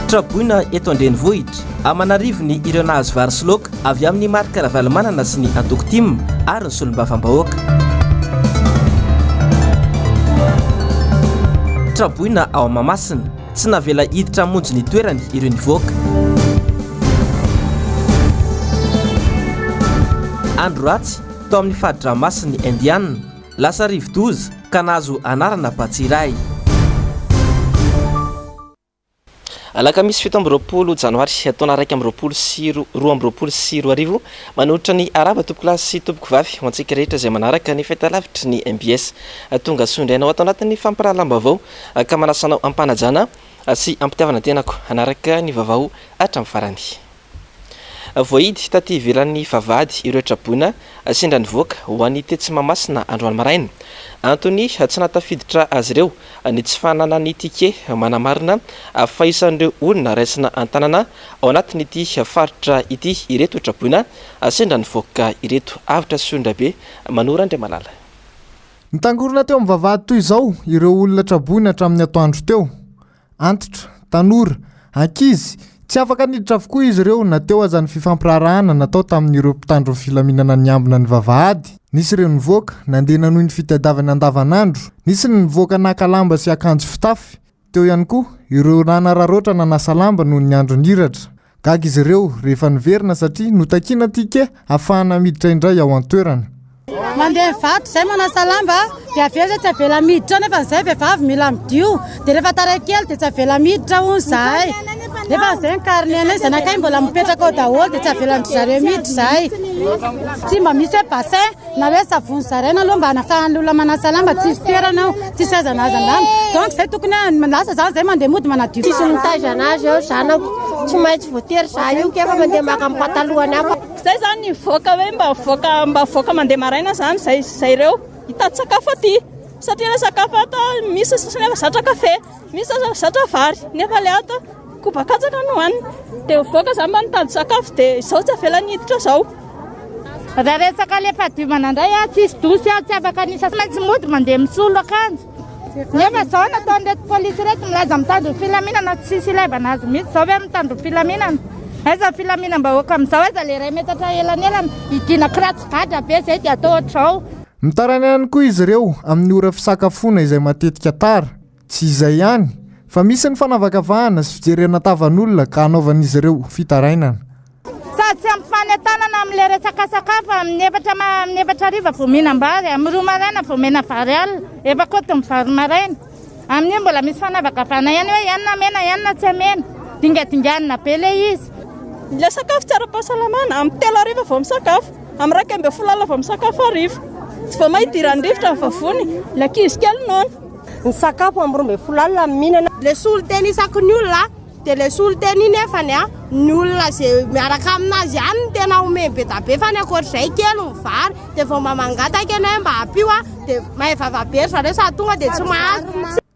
traboina eto andrenivohitra amanarivony ireo nahazo vary sy laoka avy amin'ny marika ravalamanana sy ny antokotim ary ny solombavam-bahoaka. Traboina ao Mahamasina tsy navela hiditra monjy ny toerany ireo nivoaka. Andro ratsy tao amin'ny fahadiramasiny Indiana lasa rivo-doza ka nahazo anarana Batsiray. Alakamisy 7 Janoary taona 2024 manolotra ny araba tompoko lahy sy tompoko vavy ho antsika rehetra izay manaraka ny fahitalavitry ny MBS tonga sondrainao atao anatin'ny fampirahalaam-baovao ka manasanao ampanajana sy ampitiavana tenako anaraka ny vaovao hatramin'ny farany. Voahidy taty ivelan'ny vavahady ireo traboina sendra nivoaka ho an'ny tetsy Mahamasina androany maraina. Antony tsy natafiditra azy ireo ny tsy fanana ny tike manamarina fa isan'ireo olona raisina antanana ao anatin'ity faritra ity ireto traboina sendra nivoaka ireto avitra sondrabe manora andre malala. Nitangorona teo amin'ny vavahady toy izao ireo olona traboina hatramin'ny atoandro teo. Antitra, tanora, ankizy tsy afaka niditra avokoa izy ireo na teo aza ny fifampirarahana natao tamin'ireo mpitandro ny filaminana ny ambina ny vavahady. Nisy ireo nivoaka nandeha nanohy ny fitadiavana andavanandro, nisy ny nivoaka naka lamba sy akanjo fitafy. Teo ihany koa ireo nanararoatra nanasa lamba noho ny andro niratra. Gaga izy ireo rehefa niverina satria notakiana tike ahafahana miditra indray ao an-toerana. Mandeha vato zay manasa lamba dia avy tsy avela miditra nefa zay vehivavy mila midio dia rehefa tara kely dia tsy avela miditra hono zahay. Nefa zay ny karnena zanakay mbola mipetraka ao daholo dia tsy avela zareo miditra zahay. Tsy mba misy hoe bassin na hoe savony zaraina aloha mba hanafahan'ny olona manasa lamba tsisy toerana ao tsisy azanazana. Donc zay tokony lasa zany zay mandeha mody manadio. Tsisy mitazana azy eo zanako tsy maintsy voatery za io kefa mandeha maka amin'ny patalohany hafa. Zay zany nivoaka hoe mba voaka mandeha maraina zany zay ireo hitady sakafo aty satria ilay sakafo ato misy nefa zatra kafe misy zatra vary nefa le ato kobakatsaka no hoanina dia voaka zany mba nitady sakafo dia izao tsy avela niditra zao. Raha resaka le fadiomana indray tsisy dosy tsy afaka nisa maintsy mody mandeha misolo akanjo. Nefa zao nataon'ireto polisy reto milaza mitandro filaminana tsisy ilaivana azy mihitsy zao hoe mitandro filaminana. Aiza filaminam-bahoaka amin'izao aiza le ray metatra elanelana hidina kiratsy gadra be zay dia atao ohatr'izao. Mitarana ihany koa izy ireo amin'ny ora fisakafoana izay matetika tara. Tsy izay ihany fa misy ny fanavakavahana sy fijerena tavan'olona ka anaovan'izy ireo fitarainana. Sady tsy ampifanetanana amin'ilay resaka sakafo amin'ny efatra riva vao mihinam-bary, amin'ny 2 maraina vao mena vary alina, efa-koto ny vary maraina. Amin'io mbola misy fanavakavahana ihany hoe ianona mena ianona tsy mena. Dingadinganina be le izy. Ilay sakafo tsara pahasalamana amin'ny 3 ariva vao misakafo, amin'ny 12 alina vao misakafo ariva. Tsy vao mahidirany rivotra ny vavony, ilay ankizy kely noana. Ny sakafo amin'ny 12 alina mihinana. Le soloteny isaky ny olona dia le soloteny nefany ny olona zay miaraka aminazy ihany ny tena omeny be da be fa ny akoatr'izay kely ny vary dia vao mamangataka ianao mba hampio dia mahevava be zareo sady tonga dia tsy mahazo.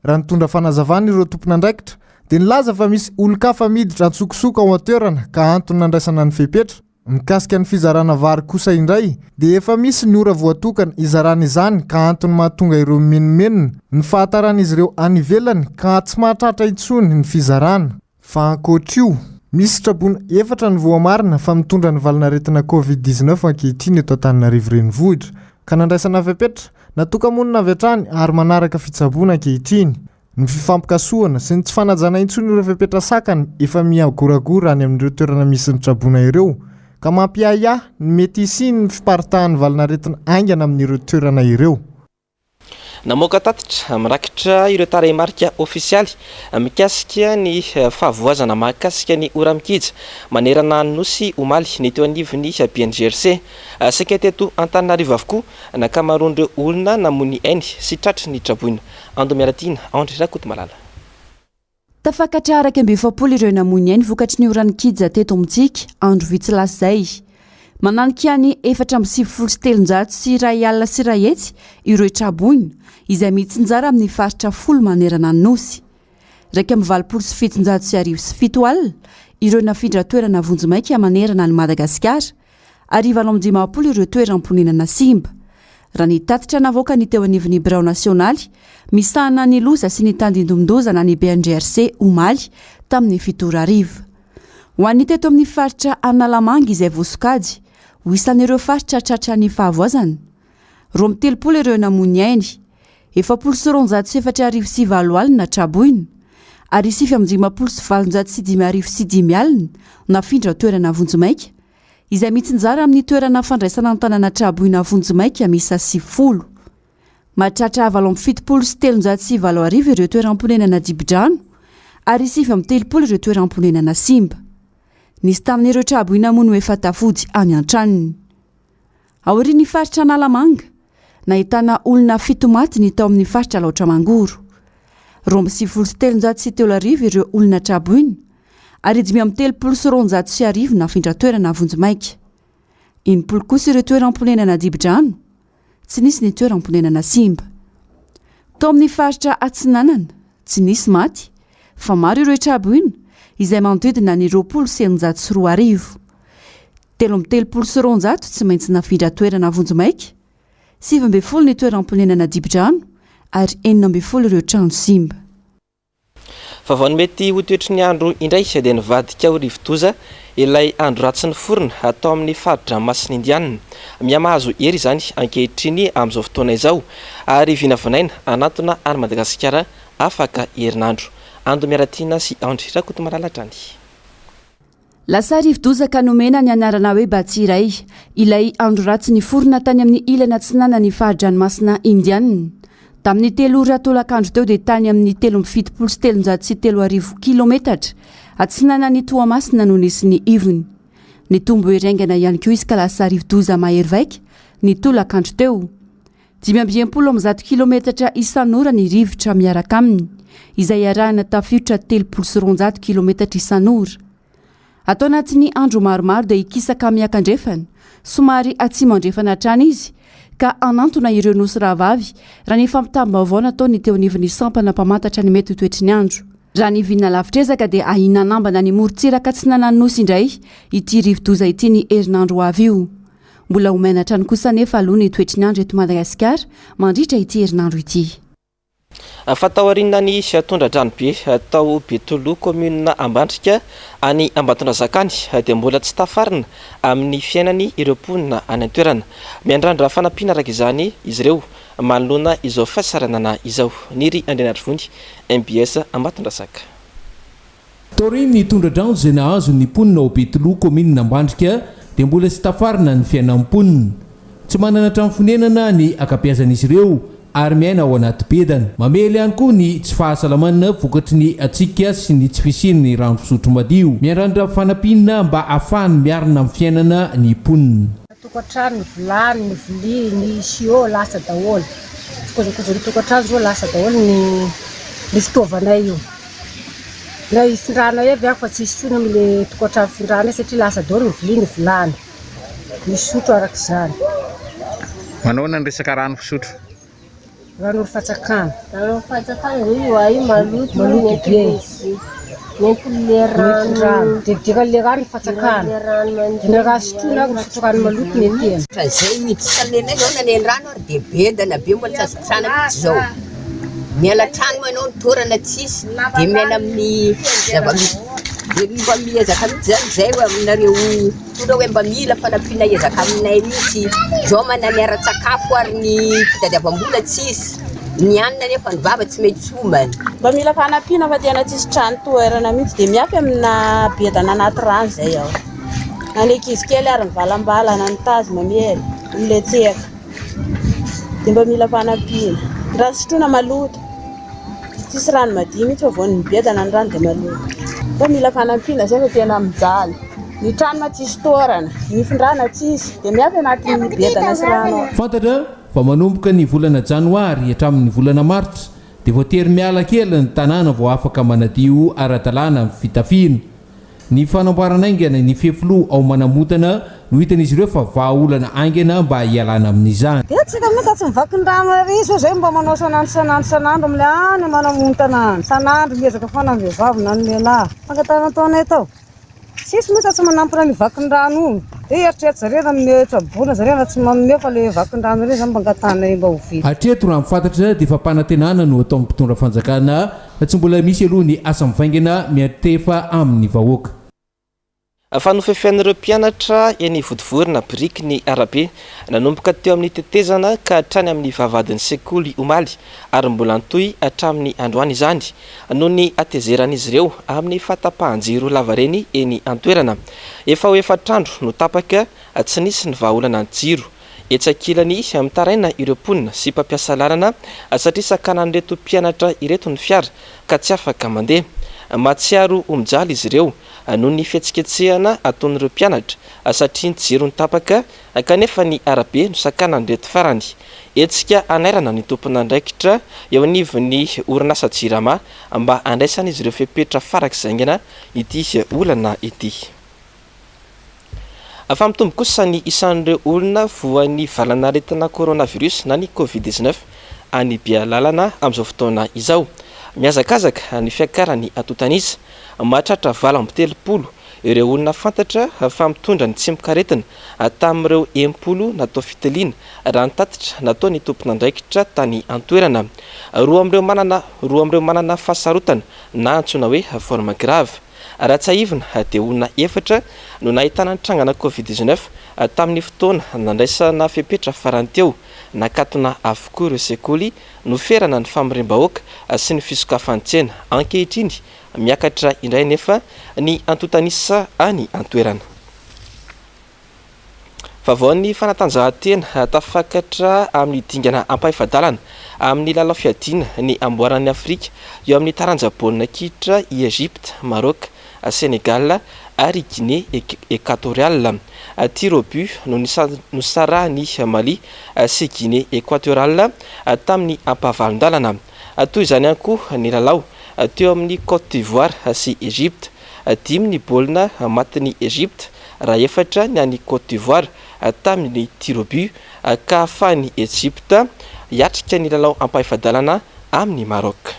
Raha nitondra fanazavana ireo tompona andraikitra dia nilaza fa misy olon-kafa miditra antsokosoka ao an-toerana ka antony nandraisana ny fepetra. Mikasika ny fizarana vary kosa indray dia efa misy ny ora voatokana izarana izany ka antony mahatonga ireo menomenona ny fahatarana izy ireo any ivelany ka tsy mahatratra intsony ny fizarana. Fa ankoatr'io misy traboina 4 ny voamarina fa mitondra ny valinaretina Covid-19 ankehitriny eto Antananarivo renivohitra ka nandraisana fepetra natoka-monina avy hatrany ary manaraka fitsaboana ankehitriny. Ny fifampikasoana sy ny tsy fanajana intsony ireo fepetra sakany efa miagoragora any amin'ireo toerana misy ny traboina ireo ka mampiahiahy ny mety isiny ny fiparitahan'ny valinaretina aingana amin'ireo toerana ireo. Namoaka tatitra mirakitra ireo tarehimarika ofisialy mikasika ny fahavoazana mahakasika ny ora mikija manerana ny nosy omaly ny teo anivony BNGRC saika teto Antananarivo avokoa nakamaroan'ireo olona namony ainy sy tratry ny traboina. Ando miaratina André Rakoto Malala. Tafakatra araka amby 70 ireo namony ainy vokatry ny ora mikija teto amintsika andro vitsy lasa zay. Mananika ny 477 sy ray alina sy ray hetsy ireo traboina izay mitsinjara amin'ny faritra 10 manerana ny nosy. Raika amin'ny 20 sy 707 alina ireo nafindra toerana vonjomaika manerana ny Madagasikara, ary 910 ireo toeram-ponenana Simba. raha nitatitra navoaka ny teo anivon'ny birao nasionaly misahana ny loza sy ny tandindomdozana ny BNDRC omaly tamin'ny 7 ho an'ny teto amin'ny faritra Analamanga izay voasokajy ho isan'ireo faritra tratra ny fahavoazana 30 ireo namony ainy 797 alina traboina ary 757 alina nafindra toerana vonjomaika izay mitsinjara amin'ny toerana fandraisana ny tanàna traboina vonjomaika misa 10 mahatratra 777 ireo toeram-ponenana Dibidrano ary 730 ireo toeram-ponenana Simba nisy tamin'ireo traboina mono efa tafody any an-tranony aorian'ny faritra Analamanga nahitana olona 7 maty ny tao amin'ny faritra Laotra Mangoro 737 ireo olona traboina ary 530 nafindra toerana vonjomaika 80 kosa ireo toeram-ponenana Dibidrano tsy nisy ny toeram-ponenana Simba tao amin'ny faritra Atsinanana tsy nisy maty fa maro ireo traboina izay manodidina ny 20 3 tsy maintsy nafindra toerana vonjomaika 7 ny toeram-ponenana Dibidrano ary 9 ireo trano Simba Vaovao mety ho toetry ny andro indray dia nivadika ho rivotoza ilay andro ratsy ny forona atao amin'ny faritra Masina Indiana miamahazo hery izany ankehitriny amin'izao fotoana izao ary vinavinaina anatona any Madagasikara afaka herinandro ando miaratiana sy andry rakoto maralatrany lasa rivodozaka nomena ny anarana hoe Batsiray ilay andro ratsy ny forona tany amin'ny ilana tsinana ny fahadranomasina Indiana tamin'ny 3 ratolakandro teo dia tany amin'ny 377 kilometatra atsinana ny Toamasina no nisy ny ivony ny tombo heraingana ihany koa izy ka lasa rivodoza mahery vaika ny tolakandro teo 570 kilometatra isan'ora ny rivotra miaraka aminy izay arahana tafiotra 300 kilometatra isan'ora atao anatin'ny andro maromaro dia ikisaka miakandrefana somary atsimandrefana trany izy ka anantona ireo nosy rahavavy raha ny fampitam-baovao natao ny teo anivon'ny sampana mpamantatra ny mety toetry ny andro raha ny vina lavitrezaka dia ahinanambana ny morontsiraka tsy nanany nosy indray ity rivodoza ity ny herinandro ho avy io mbola homenatra ny kosa nefa aloha ny toetry ny andro eto Madagasikara mandritra ity herinandro ity fatao arinina ny Tondra-Dranobe atao Betolo commune Ambandrika any Ambatondrazakany dia mbola tsy tafarina amin'ny fiainany ireo mponina any an-toerana miandrandra fanampiana araka izany izy ireo manoloana izao fahasaranana izao niry Andrianatrivony MBS Ambatondrazaka Tori ny Tondra-Drano izay nahazo ny mponina ao Betolo commune Ambandrika dia mbola tsy tafarina ny fiainam-ponina tsy manana trano-fonenana ny akapiazan'izy ireo ary miaina ao anaty bedana mamely ihany koa ny tsy fahasalamana vokatry ny atsika sy ny tsy fisian'ny rano fisotro madio miandrandra fanampinina mba ahafahany miarina amin'ny fiainana ny mponina tokantrano ny vilany ny vilia ny sio lasa daholo kozakoza ny tokantrano zao lasa daholo ny fitaovanay io na ifindrana evy ako fa tsy isona amile tokantrano findrana satria lasa daholo ny vilia ny vilany ny sotro arak'izany manona ny resaka rano fisotro rano fatsakana io ay maloto be le rano dika le rano fatsakana dina raha sotrona ako fatsakana maloto ny tena fa zay mitsalenay zao naneny rano ary dia bedana be mbola tsy azo pitrana mihitsy zao miala trano manao ny torana tsisy dia miala amin'ny zava-misy mba miezaka mihitsy zany zay aminareo tora hoe mba mila fanampiana ezaka aminay mihitsy zao manany ara-tsakafo ary ny fitadiavam-bola tsisy ny anina nefa ny baba tsy mety somany mba mila fanampiana fa tena tsisy trano toerana mihitsy dia miafy amina bedana anaty rano zay ao nanekizy kely ary mivalambalana ny tazy mamely miletseka dia mba mila fanampiana raha sotrona maloto tsisy rano madio mihitsy fa vao ny bedana ny rano dia maloto mba mila fanampiana zay fa tena mijaly ny trano tsisy toerana ny findrana tsisy dia miafy anatin'ny bedana sy rano fantatra fa manomboka ny volana Janoary hatramin'ny volana Martsa dia voatery miala kely ny tanàna vao afaka manadio ara-dalàna amin'ny fitafiana ny fanamboarana aingana ny fefilo ao manamotana no hitan'izy ireo fa vahaolana aingana mba hialana amin'izany dia tsika mihitsy tsy mivaky ny rano ary so zay mba manao sanandro amile any manamony tanàna sanandro miezaka foana ny vehivavy na ny lehilahy fangatana taonay tao sisy mihitsy tsy manampy raha mivaky ny rano io Eritreritra zareo amin'ny trabona zareo tsy manome fa le vakin-drano reny zany mangatana mba ho vita. Hatreto raha mifantatra dia fampanantenana no atao mpitondra fanjakana tsy mbola misy aloha ny asa mivaingana miatefa amin'ny vahoaka. Fanofefian'ireo mpianatra eny vodivorina biriky ny arabe nanomboka teo amin'ny tetezana ka hatrany amin'ny vavahadin'ny sekoly omaly ary mbola antoy hatramin'ny androany izany noho ny atezeran'izy ireo amin'ny fatapahan-jiro lavareny eny antoerana. Efa ho efatrandro no tapaka tsy nisy ny vahaolana ny jiro. Etsakilany mitaraina ireo mponina sy mpampiasa lalana satria sakanan'ireto mpianatra ireto ny fiara ka tsy afaka mandeha. Matsiaro omjaly izy ireo noho ny fihetsiketsehana ataon'ireo mpianatra satria ny jiro ny tapaka kanefa ny arabe no sakanan'ireto farany. Etsika anairana ny tompon'andraikitra eo anivon'ny orinasa jirama mba andraisana izy ireo fepetra farak'izangana ity olana ity. Fa mitombo kosa ny isan'ireo olona voan'ny valanaretina coronavirus na ny Covid-19 any Bealalana amin'izao fotoana izao. Miazakazaka ny fiakarany atotanisa mahatratra 7 ireo olona fantatra fa mitondra ny tsimikaretina tamin'ireo 10 natao fitiliana raha ny tatitra natao ny tompon'andraikitra tany antoerana. Roa amin'ireo manana fahasarotana na antsoina hoe forme grave. Raha tsy ahivina dia olona 4 no nahitana nitrangana Covid-19 tamin'ny fotoana nandraisana fepetra farany teo. Nakatona avokoa ireo sekoly noferana ny famorem-bahoaka sy ny fisokafany tsena. Ankehitriny miakatra indray nefa ny antotanisa any antoerana. Vaovao ny fanatanjahantena tafakatra amin'ny dingana ampahifadalana amin'ny lalao fiadiana ny amboaran'ny Afrika eo amin'ny taranja baolina kitra i Egypte, Maroc, Sénégal ary Guinée équatoriale. Tir au but no sarahany Mali sy Guinée équatoriale tamin'ny ampavalon-dalana. Toy izany ihany koa ny lalao teo amin'ny Côte d'Ivoire sy Egypte. 5 ny baolina matin'ny Egypte raha 4 ny any Côte d'Ivoire tamin'ny tir au but ka ahafahan'ny Egypte hiatrika ny lalao ampahifadalana amin'ny Maroc.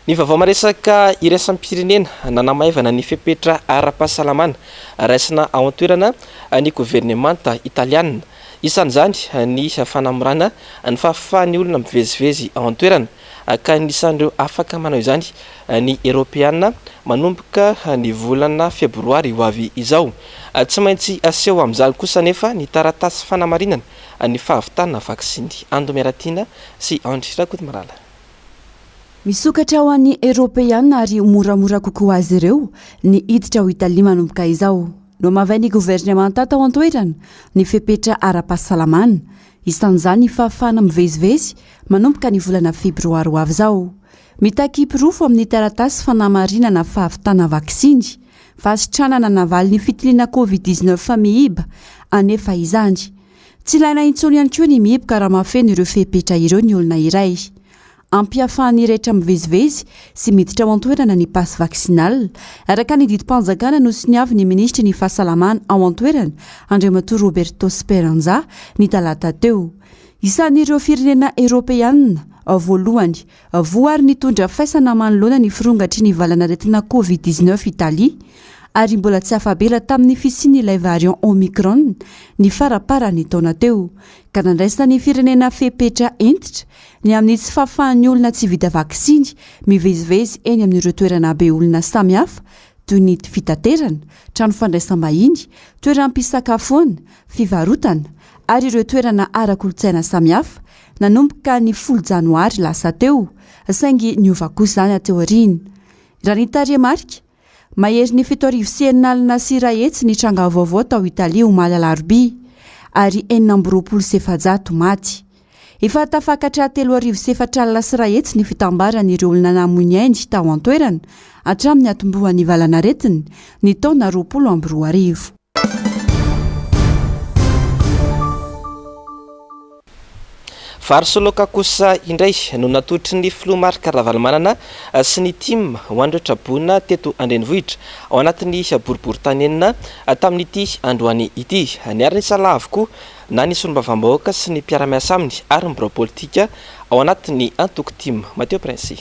Ny vaovao maresaka iraisam-pirenena nanamaivana ny fepetra ara-pahasalamana raisina ao an-toerana ny gouvernemanta italiana. Isan'izany ny fanamorana ny fahafahan'ny olona mivezivezy ao an-toerana ka nisan'ireo afaka manao izany ny Europeana manomboka ny volana febroary ho avy izao. Tsy maintsy aseho amin'izany kosa nefa ny taratasy fanamarinana ny fahavitana vaksiny. Andomeratiana sy Andry Rakotomarala. Misokatra ho an'ny Europeana ary moramora kokoa azy ireo ny hiditra ho Italia manomboka izao. No mavay ny gouvernemanta tao an-toerana ny fepetra ara-pahasalamana. Isan'izany ny fahafahana mivezivezy manomboka ny volana febroary ho avy izao. Mitaky pirofo amin'ny taratasy fanamarinana fahavitana vaksiny. Fasitranana navaly ny fitiliana Covid-19 mihiba anefa izany. Tsy ilaina intsony ihany koa ny mihiboka raha mahafeno ireo fepetra ireo ny olona iray. Ampiafahan'ny rehetra mivezivezy sy miditra ao an-toerana ny pasy vaksinal araka ny didim-panjakana no siniavy ny ministry ny fahasalamana ao an-toerana Andriamatoa Roberto Speranza ny talata teo. Isan'ireo firenena Europeana voalohany voary nitondra faisana manoloana ny firongatry ny valanaretina Covid-19 Italia ary mbola tsy afabela tamin'ny fisiany ilay variant Omicron ny faraparany taona teo ka nandraisina ny firenena fepetra entitra ny amin'ny tsy fahafahan'ny olona tsy vita vaksiny mivezivezy eny amin'ireo toerana be olona samihafa toy ny fitaterana, trano fandraisam-bahiny, toeram-pisakafoana, fivarotana ary ireo toerana ara-kolontsaina samihafa nanomboka ny 10 janoary lasa teo saingy niova kosa izany ateo aoriana. Raha ny taremarika mahery ny 7 sy rahetsy ny tranga vaovao tao Italia omaly alarobia ary 420 maty. Efa tafakatra 3 sy rahetsy ny fitambaran'ireo olona namoiny ainy tao an-toerana hatramin'ny atombohan'ny valanaretina ny taona 2020. Vary sy laoka kosa indray no natotry ny filomarika ravalomanana sy ny tim ho androatrabona teto Andrenivohitra ao anatin'ny boribory tanenina tamin'ity androany ity. Niariny salahy avokoa na ny solombavam-bahoaka sy ny mpiara-miasa aminy ary mbirao politika ao anatin'ny antoko tim. Mateo Prince.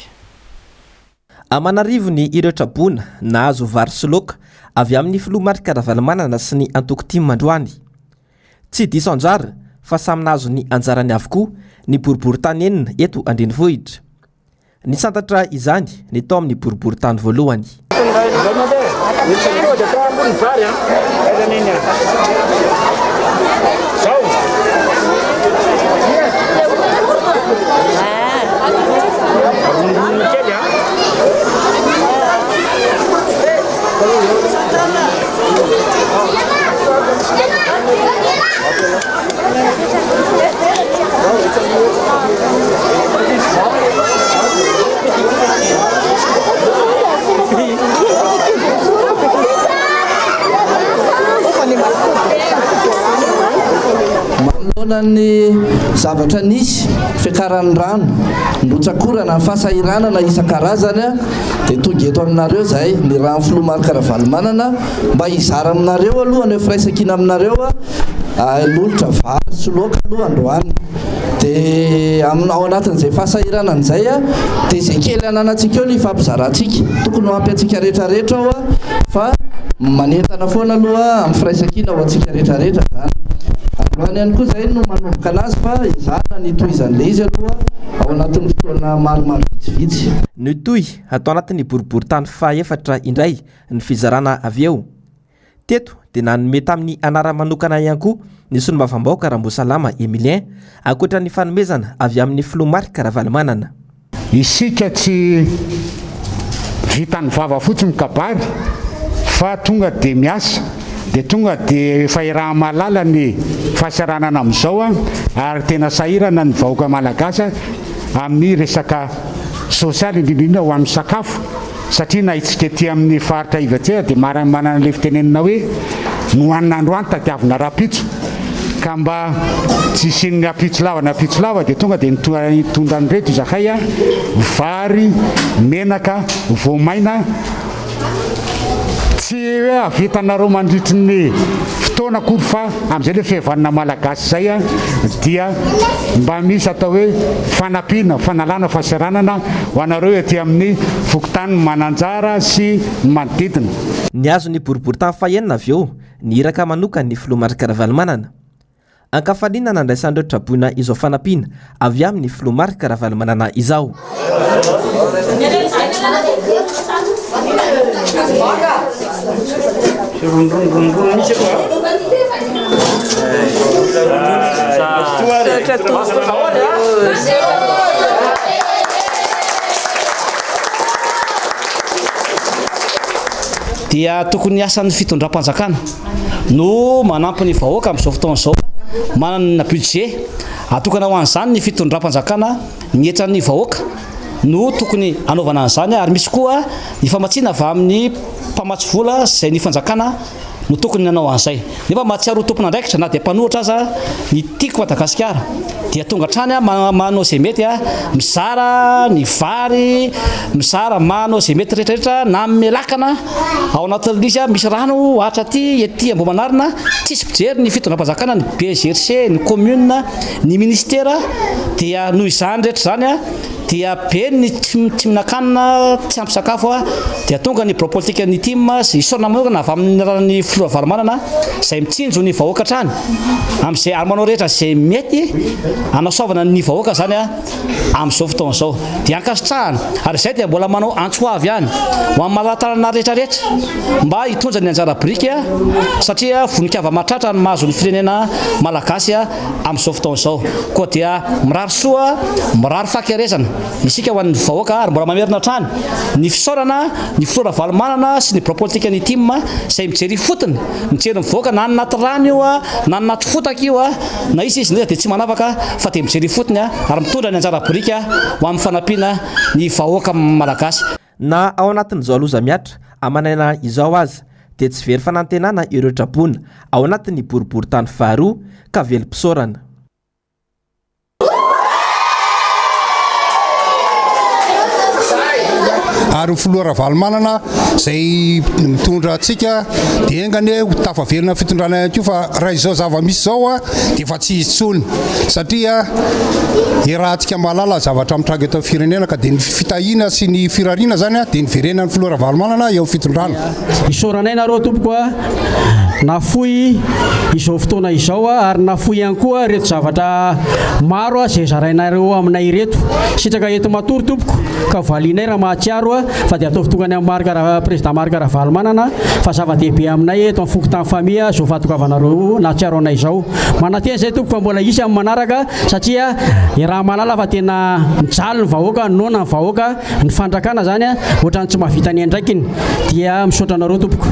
Amanarivo ny ireo trabona nahazo vary sy laoka avy amin'ny filoha marika ravalamanana sy ny antoko timy mandroany. Tsy diso anjara fa samy nahazo ny anjarany avokoa ny boribory-tany enina eto andrenivohitra. Ny santatra izany ny tao amin'ny boribory-tany voalohany. Manoloana ny zavatra nisy fiakaran'ny rano nrotsakorana ny fahasahiranana isan-karazany dia tonga eto aminareo zahay ny rano filoha marika ravalomanana mba hizara aminareo aloha ny firaisan-kina aminareo lolotra vary sy loaka aloha androany. Dia ao anatin'izay fahasahiranana izay dia izay kely ananantsika eo ny fampizarantsika tokony ho ampy antsika rehetrarehetra ao fa manentana foana aloha amin'ny firaisan-kina ho antsika rehetrarehetra zany. Androany ihany koa izay no manomboka anazy fa izana ny tohizan'ilay izy aloha ao anatin'ny fotoana maromaro vitsivitsy. Ny toy atao anatin'ny boribory-tany fahaefatra indray ny fizarana avy eo. Teto dia nanome tamin'ny anara manokana ihany koa ny solombavam-bahoaka Rambosalama Emilien ankoatra ny fanomezana avy amin'ny filoha marika ravalomanana. Isika tsy vitan'ny vava fotsiny kabary fa tonga dia miasa dia tonga dia efa iraha-malala ny fahasaranana amin'izao ary tena sahirana ny vahoaka malagasy amin'ny resaka sosialy indrindrindra ho amin'ny sakafo satria na itsika ety amin'ny faritra ivatsea dia manana le fitenenina hoe nohanina androany tadiavina rapitso ka mba tsy isin'ny apitso lava dia tonga dia nitondra ny reto izakay vary menaka voamaina tsy hoe avitanareo mandritry ny fotoana kory fa amin'izay le fihavanana malagasy zay dia mba misy atao hoe fanampiana fanalana fahasaranana ho anareo ety amin'ny fokotany mananjara sy manodidina. Ny azo ny boribory-tany fahaenina avy eo ny iraka manoka ny filoha marika ravalomanana. Ankafaliana nandraisan'ireo traboina izao fanampiana avy amin'ny filoha marika ravalomanana izao. Dia tokony asan'ny fitondram-panjakana no manampy ny vahoaka amin'izao fotoana izao manana budget atokana ho an'izany ny fitondram-panjakana mihetra ny vahoaka no tokony anaovana an'izany ary misy koa ny famatsiana avy amin'ny mpamatsy vola izay ny fanjakana no tokony nanao an'izay nefa mahatsiaro tompon'andraikitra na dia mpanohitra aza ny tiako Madagasikara dia tonga trany manao izay mety mizara ny vary mizara manao izay mety rehetrarehetra na melakana ao anatin'izy misy rano hatra ety Ambohimanarina tsisy pijery ny fitondram-panjakana ny BGRC ny commune ny ministera dia noho izany rehetra zany dia be ny tsy mihinan-kanina tsy ampy sakafo dia tonga ny bureau politique ny team isorana manokana avy amin'ny ran'ny filoha ravalomanana izay mitsinjo ny vahoaka trany amin'izay ary manao rehetra izay mety anasaovana ny vahoaka zany amin'izao fotoana izao dia ankasitrahana ary izay dia mbola manao antsoavy ihany ho amin'ny malatalana rehetrarehetra mba hitondra ny anjara biriky satria voninkazo mahatratra ny mahazo ny firenena malagasy amin'izao fotoana izao koa dia mirary soa mirary fahakerezana isika ho an'ny vahoaka ary mbola mamerina trany ny fisaorana ny filoha ravalomanana sy ny bureau politique ny team izay mijery fotony mijery mivahoaka na anaty rano io na anaty fotaka io na izy ndraika dia tsy manavaka fa dia mijery fotony ary mitondra ny anjara biriky ho amin'ny fanampiana ny vahoaka malagasy. Na ao anatin'izao loza miatra amanana izao aza dia tsy very fanantenana ireo trabona ao anatin'ny boribory-tany faharoa ka velom-pisaorana. ary filoara valomanana zay mitondra atsika dia engany tafavelona fitondrana ihany koa fa raha izao zava-misy zao a dia efa tsy izy tsony satria rahantsika malala zavatra mitranga eto amin'ny firenena ka dia ny fitahiana sy ny firariana zany a dia ny verena ny filoara valomanana eo fitondrana. Isaoranay nareo tompoko a nafoy izao fotoana izao a ary nafoy ihany koa reto zavatra maro a zay zarainareo aminay reto sitraka eto matory tompoko ka valinay raha mahatsiaro a fa dia ataovy tongany amin'ny président Marika Valomanana fa zava-dehibe aminay eto amin'ny fokontany famille zao fahatokavanareo nahatsiaro anay izao manateny zay tompoko fa mbola isy amin'ny manaraka satria raha malala fa tena mijaly ny vahoaka nona ny vahoaka ny fandrakana zany a ohatrany tsy mahavita ny andraikiny dia misaotra anareo tompoko.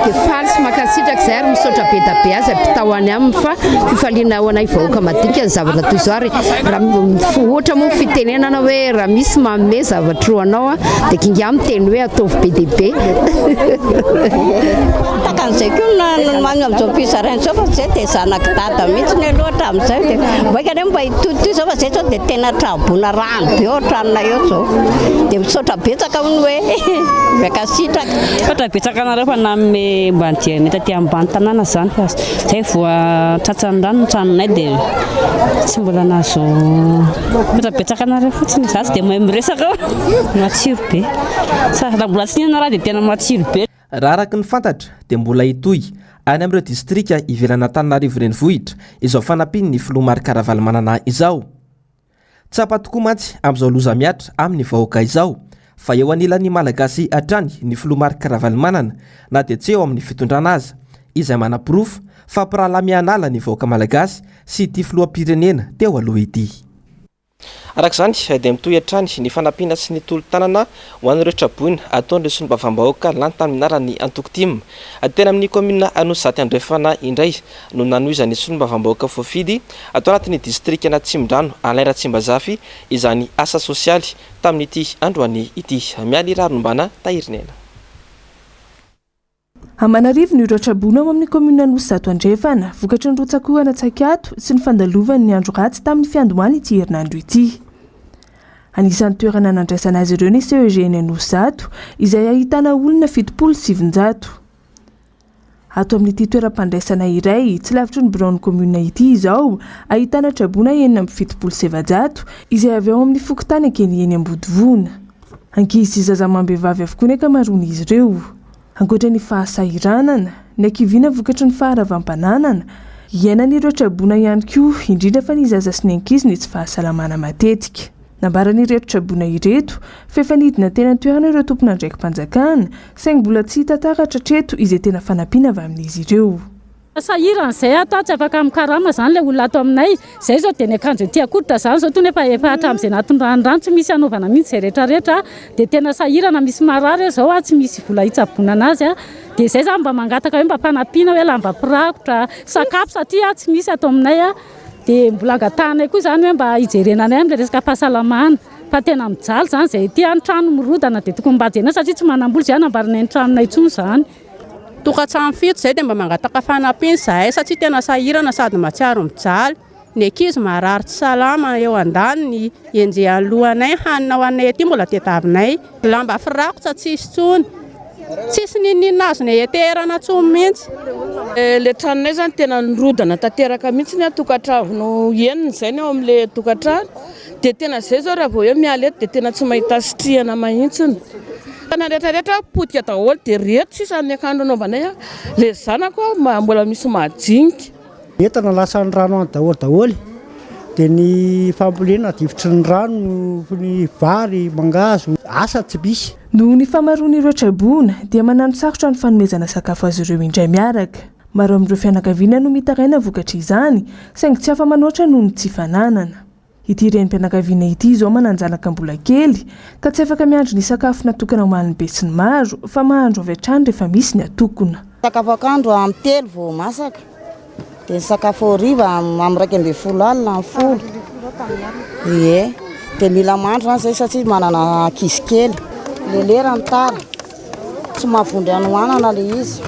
Dia faly sy makasitraka zay ary misaotra be da be azy pitao any aminy fa fifaliana ao anay vahoaka madinika ny zavatra toy izao ary raha ohatra moa fitenenana hoe raha misy manome zavatra roa anao a dia kinga miteny hoe ataovy be dia be. Takan'izay koa magna amin'izao mpizaraina izao fa zay dia zanaky dada mihitsy ny aloha amin'izay dia vaika ne mba hitotoy izao fa zay zao dia tena trabona rano be ao tranona eo zao dia misaotra betsaka hono hoe miakasitraka. Misaotra betsaka anareo fa nanome mba nidianay taty ambany tanàna zany fa zay voa tratsan'ny rano ny tranonay dia tsy mbola nahazo misaotra betsaka anareo fotsiny za tsy dia mahay miresaka matsiro be raha mbola tsy nihinana raha dia tena matsiro be. Raha araka ny fantatra dia mbola hitoy any amin'ireo distrika ivelana Antananarivo renivohitra izao fanampiny ny filoha Marika Valomanana izao. Tsapa tokoa mantsy amin'izao loza miatra amin'ny vahoaka izao fa eo anilan'ny malagasy hatrany ny filoha Marika Valomanana na dia tsy eo amin'ny fitondrana azy izay manam-pirofo fa mpirahalaminala ny vahoaka malagasy sy ity filoham-pirenena teo aloha ity. Arak'izany dia mitohy hatrany ny fanampiana sy ny tolo-tanana ho an'ireo traboina ataon'ireo solombavam-bahoaka lany tamin'ny anarany Antokotim. Tena amin'ny commune Anosaty Andrefana indray no nanohizany solombavam-bahoaka voafidy atao anatin'ny distrikana Tsimondrano Alain Ratsimbazafy izany asa sosialy tamin'ity androany ity. Mialy rarombana tahirinena. Amanarivo ny rotrabona ao amin'ny commune Anosaty Andrefana vokatry ny rotsakoana Tsakato sy ny fandalovan'ny ny andro ratsy tamin'ny fiandohany ity herinandro ity. Anisan'ny toerana nandraisana azy ireo ny CEG-ny Anosato izay ahitana olona 770. Ato amin'ity toeram-pandraisana iray tsy lavitry ny bureau-ny commune ity izao ahitana trabona 770 izay avy ao amin'ny fokontany Ankenieny Ambodivona. Ankizy sy zazamambehivavy avokoa ny ankamaroan'izy ireo. Ankoatra ny fahasahiranana, ny ankiviana vokatry ny faharavam-pananana, iainan'ireo trabona ihany koa indrindra fa ny zaza sy ny ankizy ny tsy fahasalamana matetika. Nambaran'ireto trabona ireto, fefanidina tena toerana ireo tompona andraiki-panjakana, saingy mbola tsy hita taratra hatreto izay tena fanampiana avy amin'izy ireo. Sahirana zay atao tsy afaka mikarama zany ilay olona ato aminay zay zao dia ny akanjo ety akoditra zany zao toy nefa efa hatramin'izay natondranorano tsy misy anaovana mihitsy zay rehetrarehetra dia tena sahirana misy marary zao tsy misy vola hitsaboana anazy dia zay zany mba mangataka hoe mba mpanampiana hoe lamba pirakotra sakafo satria tsy misy ato aminay dia mbola angatahanay koa zany hoe mba hijerenanay amin'ilay resaka fahasalamana fa tena mijaly zany zay ety ny trano mirodana dia tokony mba jena satria tsy manamboly zay anambaranay ny tranonay intsony zany. Tokantrano fito zay dia mba mangataka fanampiana zahay satria tena sahirana sady matsiaro mijaly. Ny ankizy marary tsy salama eo an-daniny enjehan'ny lohanay hanina ho anay ety mbola tetavinay. Lamba firakotra tsisy tsony. Tsisy ninina azo ny eterana tsony mihitsy. Le tranonay zany tena nirodana tanteraka mihitsy ny tokantrano enina zay ny ao amin'ilay tokantrano dia tena zay zao raha vao hoe miala eto dia tena tsy mahita sitrihana mahitsiny. Tana rehetrarehetra potika daholo dia reto sisa ny akanjo anaovanay le zanako mbola misy majinika. Entana lasa ny rano daholo dia ny fambolena divitry ny rano ny vary mangazo asa tsy misy. Noho ny famaroan'ireo trabona dia manano sarotra ny fanomezana sakafo azy ireo indray miaraka. Maro amin'ireo fianakaviana no mitaraina vokatra izany saingy tsy afa manoatra noho ny tsy fananana. Ity renim-pianakaviana ity izao mananjanaka mbola kely ka tsy afaka miandry ny sakafo natokana ho an'ny be sy ny maro fa mahandro avy hatrany rehefa misy ny atokona. Sakafo akandro amin'ny 3 vao masaka dia ny sakafo hariva amin'ny 2:20 alina ny folo. Ie dia mila mandro zany zay satria manana ankizy kely lelera ny tara tsy mahavondry anohanana le izy.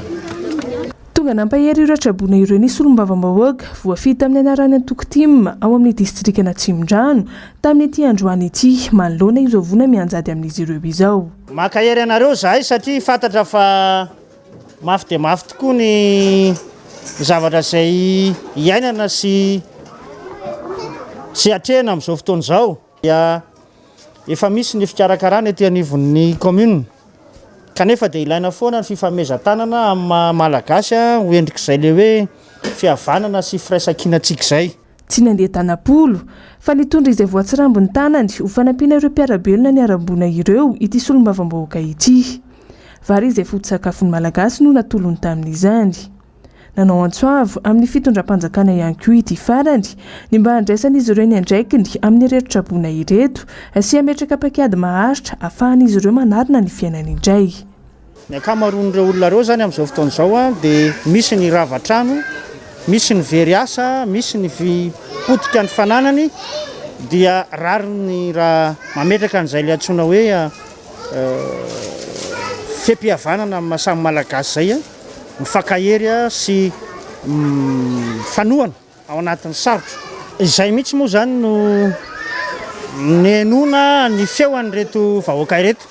tonga nampahery ireo trabona ireo nisy olombavambahoaka voafita amin'ny anarany Antokotim ao amin'ny distrikana Tsimondrano tamin'ny ity androany ity manoloana izy ovona mianjady amin'izy ireo izao. Makahery anareo zahay satria fantatra fa mafy dia mafy tokoa ny zavatra izay iainana sy atrehana amin'izao fotoana izao. Efa misy ny fikarakarana ety anivon'ny commune. Kanefa dia ilaina foana ny fifameizan-tanana amin'ny malagasy ho endrik'izay le hoe fihavanana sy firaisan-kinantsika izay. Tsy nandeha tanam-polo fa nitondra izay voatsirambony tanany ho fanampiana ireo mpiara-belona ny arambona ireo ity solombavambahoaka ity. Vary izay foto-tsakafon'ny malagasy no natolony tamin'izany. Nanao antsoavo amin'ny fitondram-panjakana ihany koa ity farany ny mba handraisan'izy ireo ny andraikiny amin'ny ireto trabona ireto sy hametraka pakiady maharitra ahafahan'izy ireo manarina ny fiainany indray. Ny akamaroan'ireo olona ireo zany amin'izao fotoana izao dia misy ny rava-trano, misy ny very asa, misy ny potika ny fananany dia rariny raha mametraka an'izay le antsoina hoe fempihavanana amin'ny mahasamy malagasy zay mifakahery sy fanohana ao anatin'ny sarotra. Izay mihitsy moa zany no nenona ny feoan'ireto vahoaka ireto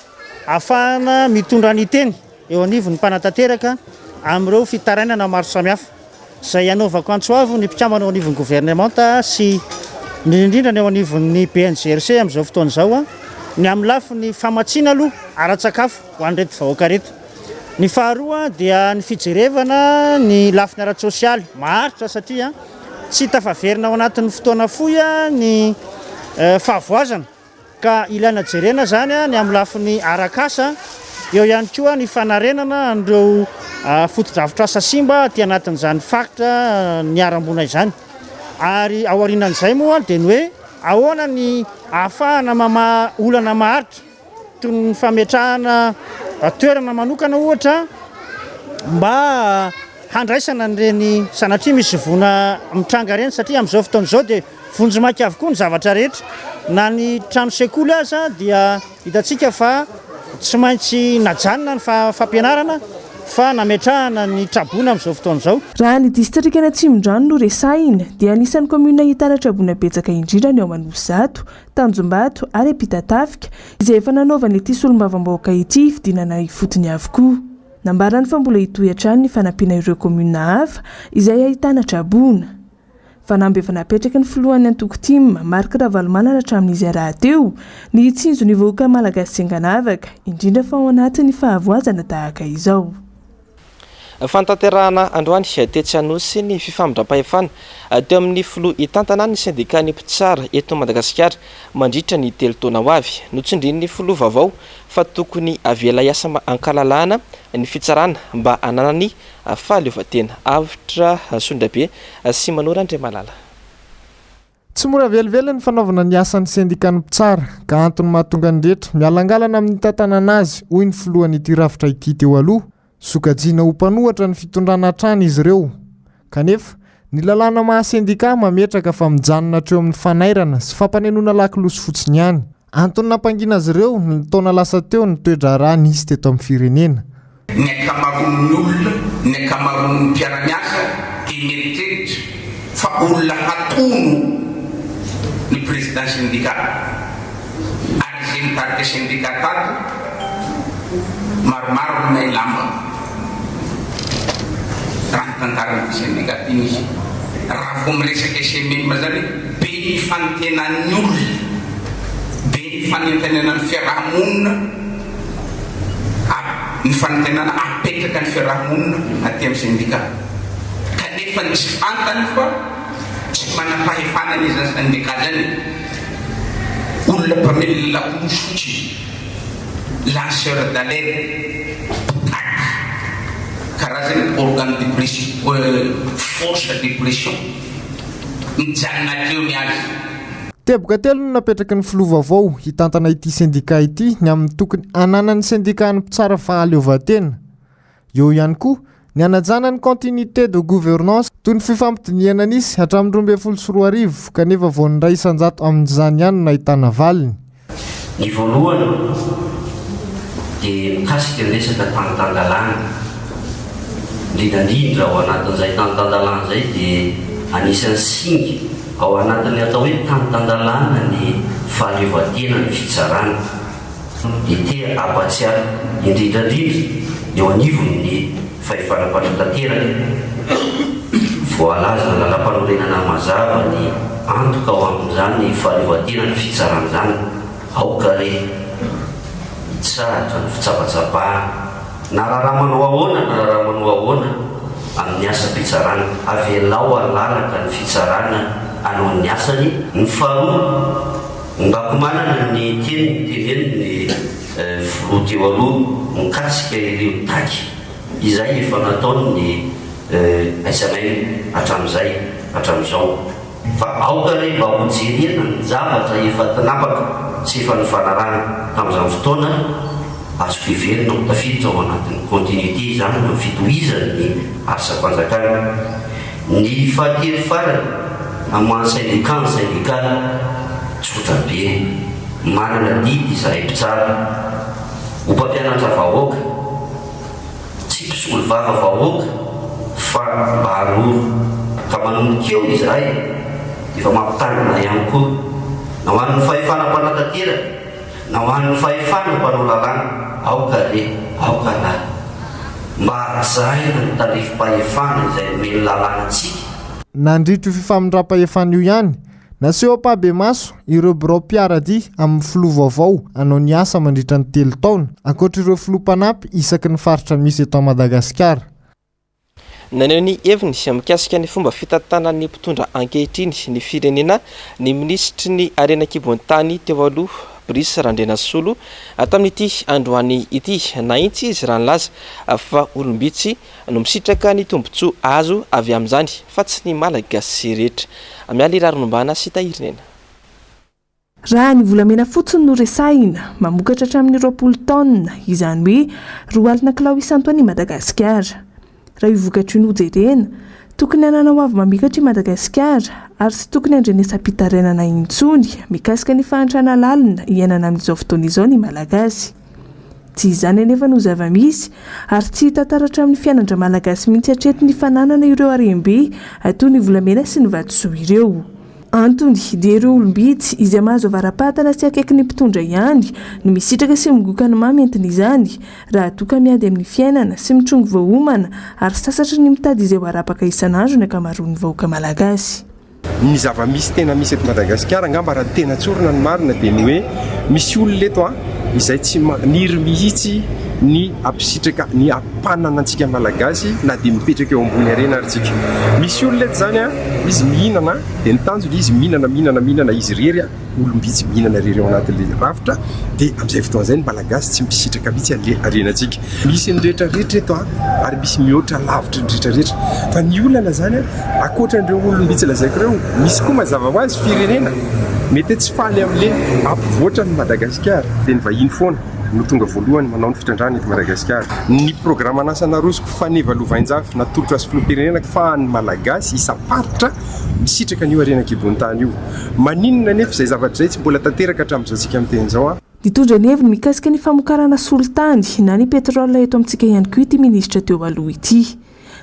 ahafahana mitondra ny teny eo anivon'ny mpanatanteraka amin'ireo fitarainana maro samihafa. Izay anaovako antsoavo ny mpitramana eo anivon'ny gouvernemanta sy indrindra eo anivon'ny PNGRC amin'izao fotoana izao ny amin'ny lafiny famatsiana aloha ara-tsakafo ho an'ireto vahoaka reto. Ny faharoa dia ny fijerevana ny lafiny ara-tsosialy maharitra satria tsy tafaverina ao anatin'ny fotoana fohy ny fahavoazana ka ilaina jerena zany ny amin'ny lafiny arakasa eo ihany koa ny fanarenana an'ireo foto-davitra asa simba aty anatin'izany faritra ny arambona izany. Ary ao aorianan'izay moa dia ny hoe ahoana ny ahafahana olana maharitra toy ny fametrahana toerana manokana ohatra mba handraisana ireny sanatria misy vona mitranga reny satria amin'izao fotoana izao dia vonjy-maika avokoa ny zavatra rehetra na ny trano sekoly aza dia hitantsika fa tsy maintsy najanona ny fampianarana fa nametrahana ny trabona amin'izao fotoana izao. Raha ny distrikana Tsimondrano no resahina dia anisan'ny komuna ahitana trabona betsaka indrindra ny ao Manozato, Tanjombato ary Ampitatafika izay efa nanaovana ity solombavambahoaka ity fidinana ifotony avokoa. Nambarany fa mbola hitohy hatrany ny fanampiana ireo komuna hafa izay ahitana trabona. Fanamby efa napetraka ny filohan'ny Antokotim Mark Ravalomanana hatramin'izy rahateo ny hitsinjo ny vahoaka malagasy Tsenganavaka indrindra fa ao anatin'ny fahavoazana tahaka izao. Fantanterahana androany tetsy anosy ny fifamindram-pahefana teo amin'ny filoha hitantana ny sindikany mpitsara eto Madagasikara mandritra ny 3 taona ho avy. Notsindrin'ny filoha vaovao fa tokony avela iasa ankalalahana ny fitsarana mba hanana ny fahaleovantena. Avitra Sondrabe sy Manora Andriamalala. Tsy mora velively ny fanaovana ny asan'ny sindikany mpitsara ka antony mahatonga ny rehetra mialangalana amin'ny tantanana azy hoy ny filohan'ity rafitra ity teo aloha. Sokajiana ho mpanohatra ny fitondrana trano izy ireo. Kanefa ny lalàna mahasendika mametraka fa mijanona hatreo amin'ny fanairana sy fampanenona lakiloso fotsiny ihany. Antony nampangina azy ireo ny taona lasa teo ny toedra raha nisy teto amin'ny firenena. Ny akamaroan'ny olona, ny akamaroan'ny mpiara-miasa dia mieritreritra fa olona hatono ny président syndicat. Ary izay mitarika syndicat tato maromaro ny lamba. Raha tantaran'ny syndicat iny izy. Raha vao miresaka SMM zany be ny fantenan'ny olona, be ny fanentanana ny fiarahamonina, ny fanentanana apetraka ny fiarahamonina aty amin'ny syndicat. Kanefa ny tsy fantany fa tsy manam-pahefana izy syndicat zany. Olona mpamelona lakolosotry, lanceur d'alerte, karazany organe de pression, force de pression. Mijanona teo ny azy. Teboka telo no napetraky ny filoha vaovao hitantana ity sindika ity ny amin'ny tokony ananan'ny sindikany mpitsara fahaleovantena. Eo ihany koa ny anajana ny continuité de gouvernance toy ny fifampidiniana nisy hatramin'ny 2024 kanefa vao ny ray isan-jato amin'izany ihany no nahitana valiny. Ny voalohany dia mikasika ny resaka tantan-dalàna. indrindrandrindra ao anatin'izay tanytandalana zay dia anisan'ny singy ao anatin'ny atao hoe tanytandalana ny fahaleovan-tena ny fitsarana dia tea ampatsiary indrindrandrindra eo anivon'ny fahefanam-panatanteraka voalaza na lalam-panorenana mazava ny antoka ao amin'izany fahaleovan-tena ny fitsarana zany aokare tsaratra ny fitsapatsapahana na raha manao ahoana amin'ny asa fitsarana avelao alalaka ny fitsarana anao ny asany ny faharoa ngako manana ny teny teveny ny filoha teo aloha mikasika ireo taky izay efa nataony aisamay hatramin'izao fa aokare mba hojerena ny zavatra efa tinapaka sy efa ny fanarana tamin'izany fotoana azo fiverina ho tafiditra ao anatin'ny continuité zany no fitohizany asa-panjakana ny fahatelo farany amin'ny syndicat tsotra be manana didy izahay mpitsara ho mpampianatra vahoaka tsy mpisolo vava vahoaka fa mba hanoro ka manonikeo izahay efa mampitanana ihany koa na ho an'ny fahefanam-panatanteraka na ho an'ny fahefana mpanao lalàna aokalahy mba arzahina ny tarifim-pahefana izay meny lalàna antsika nandritro fifamindram-pahefana io ihany naseho ampabe maso ireo birao mpiarady amin'ny filoha vaovao anao ny asa mandritra ny 3 taona ankoatra ireo filoha-panampy isaky ny faritra misy eto Madagasikara. Naneo ny heviny mikasika ny fomba fitantanan'ny mpitondra ankehitriny ny firenena ny ministry ny arenan-kibon-tany teo aloha Brice Randrenasolo tamin'ity androany ity naintsy izy raha nilaza fa olombitsy no misitraka ny tombontsoa azo avy amin'izany fa tsy ny malagasy rehetra. Miala iraronombana sy tahirinena. Raha ny volamena fotsiny no resahina mamokatra hatramin'ny 20 taona izany hoe 2 alina kilao isantaona i Madagasikara. Raha io vokatra io nojerena tokony hanana ho avy mamikatra i Madagasikara ary sy tokony handrenesam-pitarenana intsony mikasika ny fahantrana lalina iainana amin'izao fotoana izao ny malagasy. Tsy izany anefa no zava-misy ary tsy hita taratra amin'ny fianandra malagasy mihitsy hatreto ny fananana ireo harembe atao ny volamena sy ny vatosoa ireo. Antony dia ireo olombitsy izay mahazo avaram-patana sy akaiky ny mpitondra ihany no misitraka sy migoka ny mamentiny izany raha toka miady amin'ny fiainana sy mitrongo vahoomana ary sasatra ny mitady izay ho arapaka isan'andro ny akamaroan'ny vahoaka malagasy. Ny zava-misy tena misy eto Madagasikara ngamba raha tena tsorona ny marina dia ny hoe misy olona eto izay tsy maniry mihitsy ny ampisitraka ny ampanana antsika malagasy na dia mipetraka eo ambony arena aritsika. Misy olona eto zany izy mihinana dia ny tanjony izy mihinana izy rery olombitsy mihinana rery ao anatin'ilay rafitra dia amin'izay fotoana izay ny malagasy tsy mipisitraka mihitsy an'ilay arenantsika. Misy ny rehetrarehetra eto ary misy mihoatra lavitra ny rehetrarehetra fa ny olana zany akoatran'ireo olombitsy lazaiko ireo misy koa mazava ho azy firenena mety tsy faly amin'ilay ampivoatra ny Madagasikara dia ny vahiny foana no tonga voalohany manao ny fitrandrana eto Madagasikara. Ny programa nasana rosiko faneva lovainjafy natolotra azy filoham-pirenena fa ny malagasy isaparitra misitraka an'io arenan-kibon-tany io. Maninona nefa izay zavatra izay tsy mbola tanteraka hatramin'izao tsika amin'ny tenyizao Nitondra ny heviny mikasika ny famokarana solitany na ny petrolina eto amintsika ihany koa ity ministra teo aloha ity.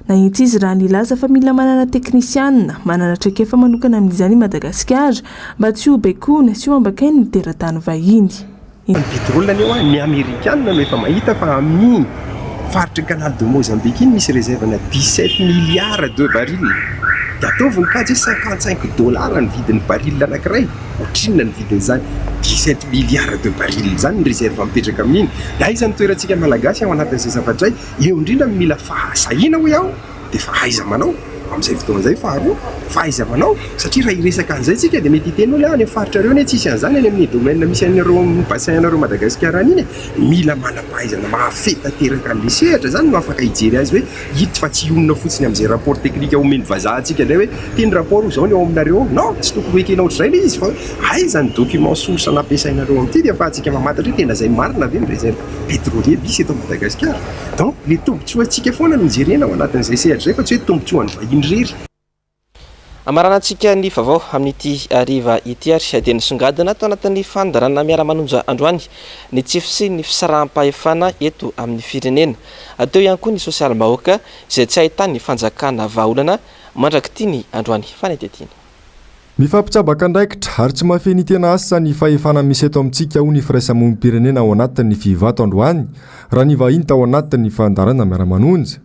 Na intsy izy raha nilaza fa mila manana teknisianina manana traikefa manokana amin'izany Madagasikara mba tsy ho baikona sy ho ambakainy ny teratany vahiny. Ny petrolina io ny Amerikanina no efa mahita fa amin'ny faritra canal de Mozambique iny misy réserve-na 17 milliards de barils. Dia ataovy ny kajy $55 ny vidin'ny baril anankiray. Ohatrinona ny vidin'izany 17 milliards de barils zany ny réserve mipetraka amin'iny. Dia izany toerantsika malagasy ao anatin'izay zavatra eo indrindra mila fahasahina ho iaho dia fahaiza manao amin'izay fotoana izay faharoa fahaiza manao satria raha iresaka an'izay tsika dia mety hiteny hoe any faritra ireo tsisy an'izany any amin'ny domaine misy an'ireo bassin an'ireo Madagasikara iny mila manam-pahaizana mahafeta teraka an'ilay sehatra zany no afaka hijery azy hoe hita fa tsy onona fotsiny amin'izay rapport teknika omeny vazahantsika ilay hoe teny rapport izao ny ao aminareo non tsy tokony ekena ohatr'izay ilay izy fa aiza ny document source nampiasainareo amin'ity dia afahantsika mamatatra tena izay marina ve ny réserve pétrolier misy eto Madagasikara. Donc les tombotsoa antsika foana no jerena ao anatin'izay sehatra izay fa tsy hoe tombotsoa ny vahiny rery. amaranantsika ny vaovao amin'ity ariva ity ary dia nisongadina tao anatin'ny fandarana miara-manonja androany ny tsify sy ny fisaraham-pahefana eto amin'ny firenena. Teo ihany koa ny sosialim-bahoaka izay tsy ahitany ny fanjakana vahaolana mandraky ny androany fanetetiana. Mifampitsabaka andraikitra ary tsy mafeny tena asa ny fahefana misy eto amintsika ho ny firaisamonim-pirenena ao anatin'ny fivato androany raha ny vahiny tao anatin'ny fandarana miara-manonja.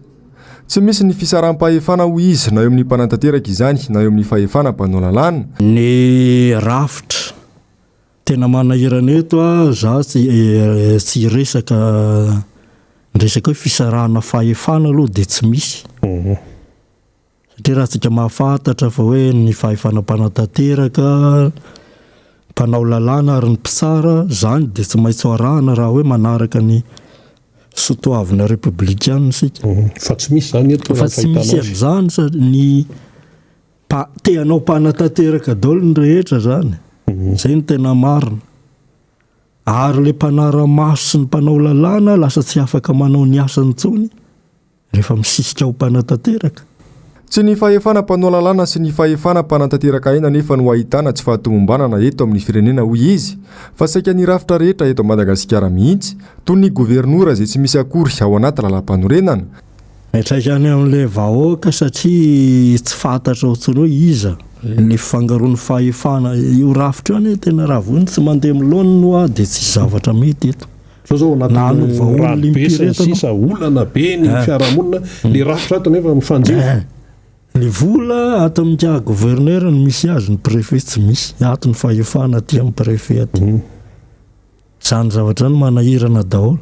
Tsy misy ny fisaraham-pahefana ho izy na eo amin'ny mpanantanteraka izany na eo amin'ny fahefana mpanao lalàna. Ny rafitra tena manahirana eto za tsy resaka hoe fisarahana fahefana aloha dia tsy misy. Satria raha tsika mahafantatra fa hoe ny fahefana mpanantanteraka mpanao lalàna ary ny mpitsara zany dia tsy maintsy arahana raha hoe manaraka ny sotoavina republikana sika. Fa tsy misy zany eto. Fa tsy misy amin'izany ny te-hanao mpanantanteraka daholo ny rehetra zany. Izay no tena marina. Ary le mpanara-maso sy ny mpanao lalàna lasa tsy afaka manao ny asany intsony rehefa misisika ho mpanantanteraka. Tsy ny fahefana mpanao lalàna sy ny fahefana mpanantanteraka aina nefa no ahitana tsy fahatomombanana eto amin'ny firenena hoy izy, fa saika ny rafitra rehetra eto Madagasikara mihitsy, toy ny gouvernoura izay tsy misy akory ao anaty lalam-panorenana. Traikany amin'ilay vahoaka satria tsy fantatra ohatrany hoe iza ny fangaroan'ny fahefana io rafitra io tena raha voany tsy mandeha milona no dia tsy zavatra mety eto. Zao anatin'ny rahabe sisa olana be ny fiarahamonina ny rafitra ato nefa mifanjifa. Ny vola ato amin'ny gouverneur no misy azy, ny préfet tsy misy, ato ny fahefana aty amin'ny préfet aty. Zany zavatra ny manahirana daholo.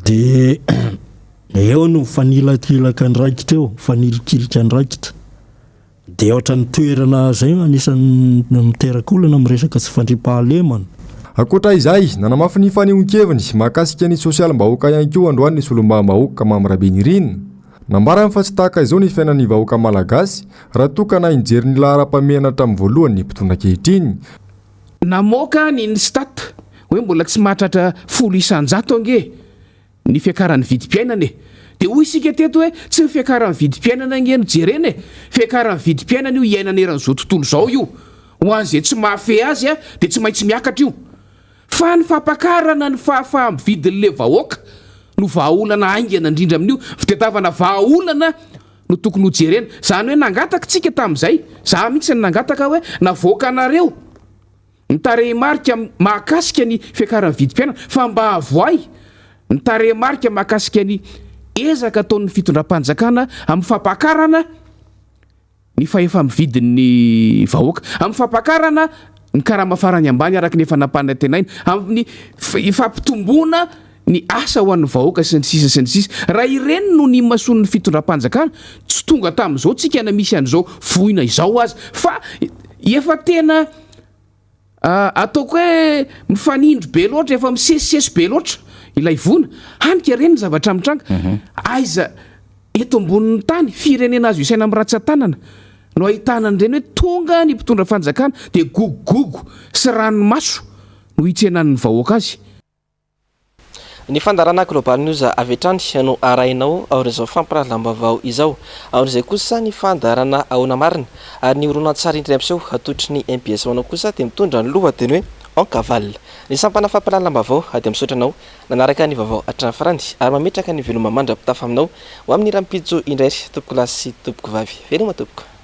Dia eo no fanilatilaka andraikitra eo, fanilikilika andraikitra. Dia ohatra ny toerana izay anisan'ny miteraka olana amin'ny resaka tsy fandriam-pahalemana. Ankoatra izay, nanamafy ny fanehoan-keviny mahakasika ny sosialim-bahoaka ihany koa androany ny solombavam-bahoaka Mamirabe Nirina. Nambarany fa tsy tahaka izao ny fiainan'ny vahoaka malagasy raha tokana injery ny laharam-pamehanatra amin'ny voalohany ny mpitondra ankehitriny. Namoaka ny stat hoe mbola tsy mahatratra 100,000 ange ny fiakaran'ny vidim-piainana dia hoy isika teto hoe tsy ny fiakaran'ny vidim-piainana nge no jerena fiakaran'ny vidim-piainana io iainana eran'izao tontolo izao io ho an'izay tsy mahafehy azy dia tsy maintsy miakatra io fa ny fampakarana ny fahafaha vidin'le vahoaka no vahaolana aingana indrindra amin'io fitadiavana vahaolana no tokony ho jerena. Zany hoe nangataka tsika tamin'izay, za mihitsy ny nangataka hoe navoaka anareo ny tarehimarika mahakasika ny fiakaran'ny vidim-piainana fa mba avoay ny tarehimarika mahakasika ny ezaka ataon'ny fitondram-panjakana amin'ny fampakarana ny fahefa-mividin'ny vahoaka, amin'ny fampakarana ny karama farany ambany araka ny efa nampanantenaina, amin'ny fampitomboana ny asa ho an'ny vahoaka sy ny sisa sy ny sisa. Raha ireny no ny mason'ny fitondram-panjakana tsy tonga tamin'izao tsika na misy an'izao voina izao azy fa efa tena ataoko hoe mifanindro be loatra, efa misesisesy be loatra ilay vona hanika ireny zavatra mitranga aiza eto ambonin'ny tany firenena azo isaina amin'ny ratsan-tanana no ahitana an'ireny hoe tonga ny mpitondra fanjakana dia gogogogo sy ranomaso no hitsenan'ny vahoaka azy. Ny fandarana Global News avy hatrany no arahinao ao amin'izao fampiraham-baovao izao. Ao amin'izay kosa ny fandarana ahona marina ary ny horonan-tsary indray ampiseho atotry ny MBS hoanao kosa dia mitondra ny lohateny hoe en cavale. Ny sampana fampiraham-baovao dia misaotra anao nanaraka ny vaovao hatrany farany ary mametraka ny veloma mandra-pitafa aminao ho amin'ny rampitso indray tompoko lahy sy tompoko vavy. Veloma tompoko.